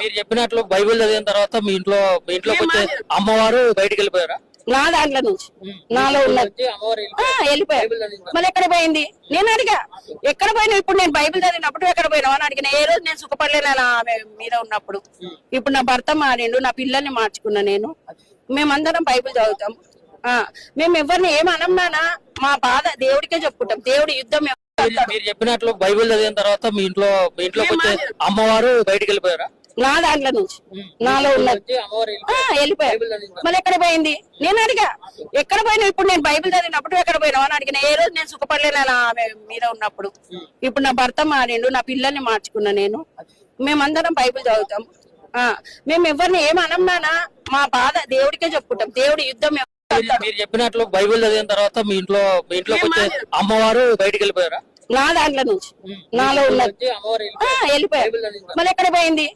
మీరు చెప్పినట్లు బైబిల్ చదివిన తర్వాత మీ ఇంట్లోకి వచ్చే అమ్మవారు బయటికి వెళ్ళిపోయారా? నా దాంట్లో నుంచి నాలో ఉన్నది వెళ్ళిపోయా. మళ్ళీ ఎక్కడ పోయింది నేను అడిగా, ఎక్కడ పోయినా? ఇప్పుడు నేను బైబిల్ చదివినప్పుడు ఎక్కడ పోయినావు అని అడిగిన. ఏ రోజు నేను సుఖపడలేనా ఆమె మీద ఉన్నప్పుడు? ఇప్పుడు నా భర్త మారిండు, నా పిల్లల్ని మార్చుకున్నా నేను. మేమందరం బైబిల్ చదువుతాం. మేము ఎవరిని ఏమనన్నానా, మా బాధ దేవుడికే చెప్పుకుంటాం. దేవుడి యుద్ధం మీరు చెప్పినట్లు బైబిల్ చదివిన తర్వాత మీ ఇంట్లోకి వచ్చే అమ్మవారు బయటికి వెళ్ళిపోయారా? నా దాంట్లో నుంచి నాలో ఉన్నది వెళ్ళిపోయా. మళ్ళీ ఎక్కడ పోయింది నేను అడిగా, ఎక్కడ పోయినా? ఇప్పుడు నేను బైబిల్ చదివినప్పుడు ఎక్కడ పోయినావు అని అడిగిన. ఏ రోజు నేను సుఖపడలేనా ఆమె మీద ఉన్నప్పుడు? ఇప్పుడు నా భర్త మారిండు, నా పిల్లల్ని మార్చుకున్నా నేను. మేమందరం బైబిల్ చదువుతాం. మేము ఎవరిని ఏమనన్నానా, మా బాధ దేవుడికే చెప్పుకుంటాం. దేవుడి యుద్ధం మీరు చెప్పినట్లు బైబిల్ చదివిన తర్వాత మీ ఇంట్లోకి వచ్చే అమ్మవారు బయటికి వెళ్ళిపోయారా? నా దాంట్లో నుంచి నాలో ఉన్నది వెళ్ళిపోయా. మళ్ళీ ఎక్కడ పోయింది?